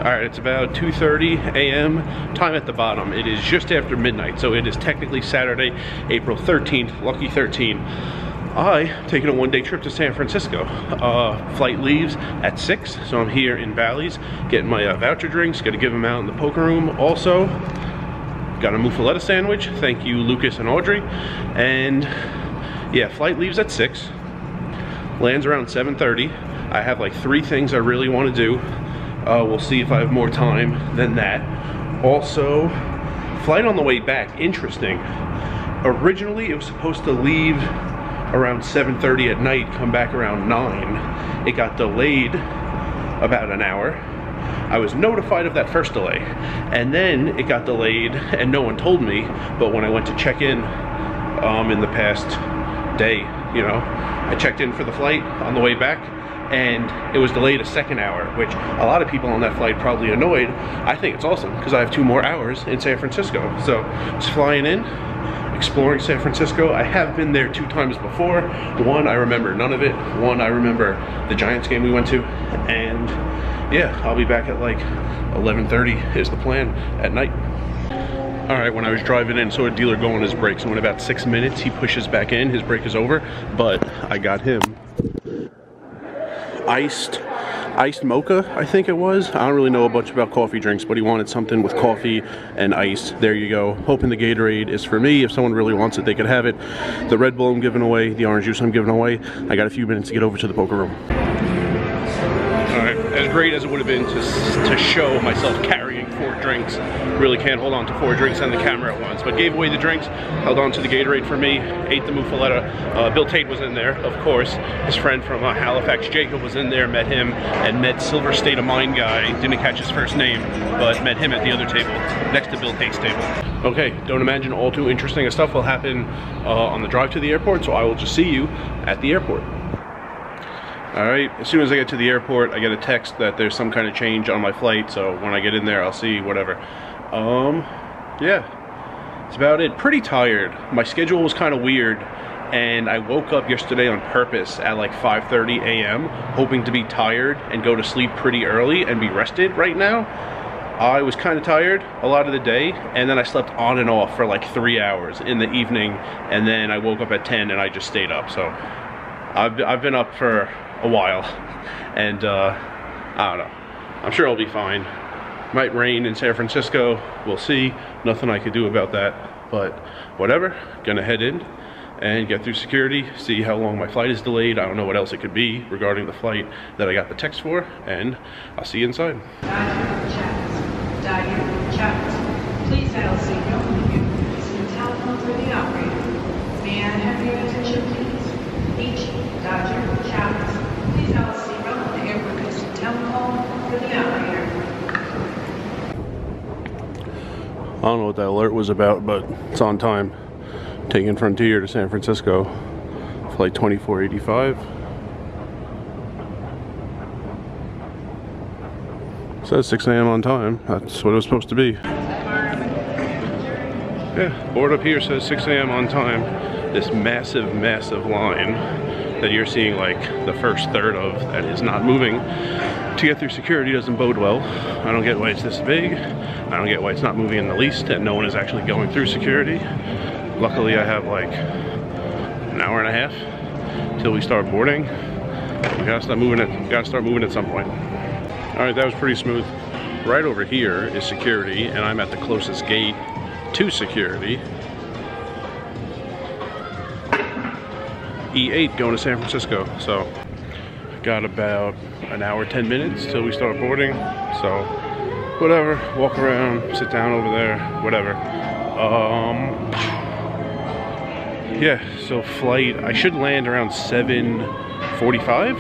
Alright, it's about 2:30 a.m. Time at the bottom. It is just after midnight, so it is technically Saturday, April 13th, lucky 13. Taking a one-day trip to San Francisco. Flight leaves at 6, so I'm here in Bally's getting my voucher drinks, gonna give them out in the poker room. Also, got a muffaletta sandwich, thank you Lucas and Audrey. And yeah, flight leaves at 6, lands around 7:30. I have like 3 things I really want to do. We'll see if I have more time than that. Also, flight on the way back, interesting. Originally, it was supposed to leave around 7:30 at night, come back around 9. It got delayed about an hour. I was notified of that first delay, and then it got delayed, and no one told me. But when I went to check in the past day, you know, I checked in for the flight on the way back, and it was delayed a second hour, which a lot of people on that flight probably annoyed. I think it's awesome because I have 2 more hours in San Francisco. So just flying in, exploring San Francisco. I have been there 2 times before. One, I remember none of it. One, I remember the Giants game we went to. And yeah, I'll be back at like 11:30 is the plan at night. All right, when I was driving in, saw a dealer go on his brakes, and in about 6 minutes, he pushes back in, his brake is over, but I got him iced mocha, I think it was. I don't really know a bunch about coffee drinks, but he wanted something with coffee and ice. There you go. Hoping the Gatorade is for me. If someone really wants it, they could have it. The Red Bull I'm giving away, the orange juice I'm giving away. I got a few minutes to get over to the poker room. Alright, as great as it would have been to show myself carrying 4 drinks, really can't hold on to 4 drinks on the camera at once, but gave away the drinks, held on to the Gatorade for me, ate the muffaletta. Bill Tate was in there, of course. His friend from Halifax, Jacob, was in there, met him, and met Silver State of Mind guy. Didn't catch his first name, but met him at the other table, next to Bill Tate's table. Okay, don't imagine all too interesting stuff will happen on the drive to the airport, so I will just see you at the airport. Alright, as soon as I get to the airport, I get a text that there's some kind of change on my flight, so when I get in there, I'll see whatever. Yeah, that's about it. Pretty tired. My schedule was kind of weird, and I woke up yesterday on purpose at like 5:30 a.m., hoping to be tired and go to sleep pretty early and be rested right now. I was kind of tired a lot of the day, and then I slept on and off for like 3 hours in the evening, and then I woke up at 10 and I just stayed up. So I've been up for a while, and I don't know, I'm sure I'll be fine. Might rain in San Francisco, we'll see. Nothing I could do about that, but whatever. Gonna head in and get through security, see how long my flight is delayed. I don't know what else it could be regarding the flight that I got the text for, and I'll see you inside. Please dial signal using the telephone for the operator. May I have your attention, please? H. Dodger Chapters. Please dial signal on the airport using telephone for the operator. I don't know what that alert was about, but it's on time. Taking Frontier to San Francisco, flight 2485. Says 6 a.m. on time. That's what it was supposed to be. Yeah, board up here says 6 a.m. on time. This massive, massive line that you're seeing like the first third of that is not moving to get through security doesn't bode well. I don't get why it's this big. I don't get why it's not moving in the least, and no one is actually going through security. Luckily, I have like an hour and a half till we start boarding. We gotta start moving it. We gotta start moving at some point. All right, that was pretty smooth. Right over here is security, and I'm at the closest gate to security. E8 going to San Francisco. So got about an hour, 10 minutes till we start boarding. So whatever, walk around, sit down over there, whatever. Yeah, so flight, I should land around 7:45.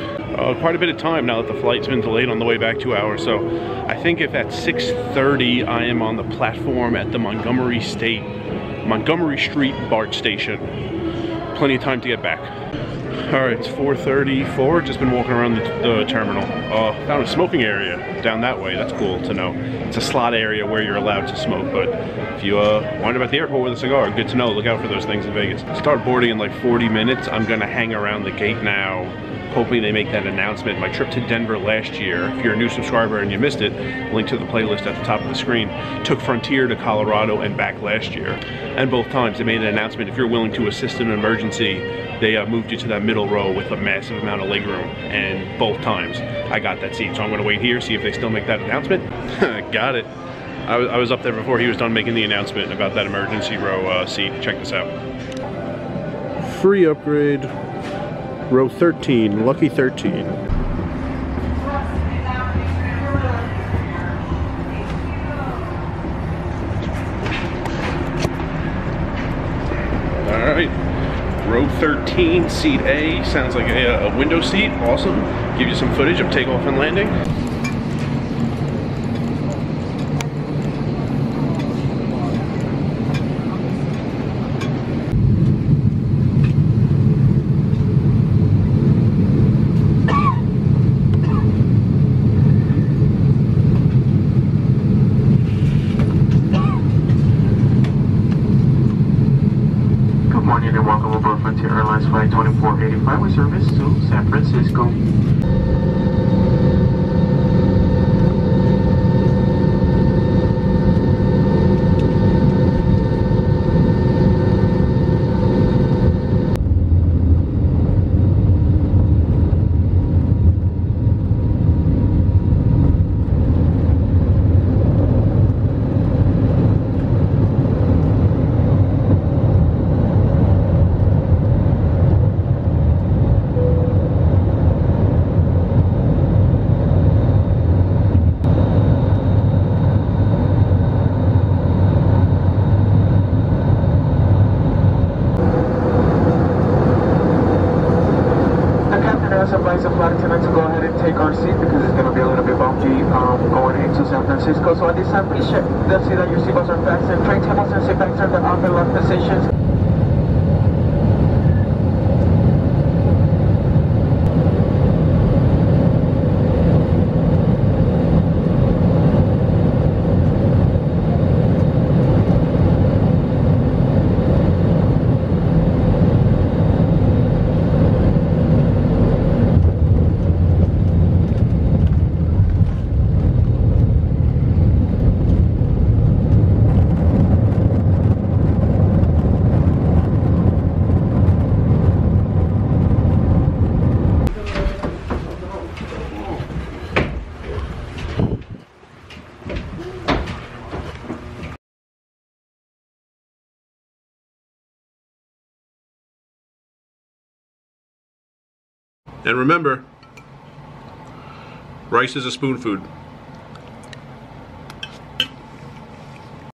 Quite a bit of time now that the flight's been delayed on the way back 2 hours. So I think if at 6:30 I am on the platform at the Montgomery Street BART station, plenty of time to get back. All right, it's 4:34. Just been walking around the terminal. Found a smoking area down that way. That's cool to know. It's a slot area where you're allowed to smoke, but if you wind up at the airport with a cigar, good to know. Look out for those things in Vegas. Start boarding in like 40 minutes. I'm gonna hang around the gate now, hoping they make that announcement. My trip to Denver last year, if you're a new subscriber and you missed it, link to the playlist at the top of the screen, took Frontier to Colorado and back last year. And both times they made an announcement, if you're willing to assist in an emergency, they moved you to that middle row with a massive amount of legroom. And both times I got that seat. So I'm gonna wait here, see if they still make that announcement. Got it. I was up there before he was done making the announcement about that emergency row seat. Check this out. Free upgrade, row 13, lucky 13. All right, row 13, seat A, sounds like a window seat, awesome. Give you some footage of takeoff and landing. And welcome aboard Frontier Airlines Flight 2485 with service to San Francisco. Advise the flight attendant to go ahead and take our seat because it's going to be a little bit bumpy going into San Francisco. So at this time, please check the seat that your seatbelts are fastened. Tray tables and seat backs are the up and left positions. And remember, rice is a spoon food.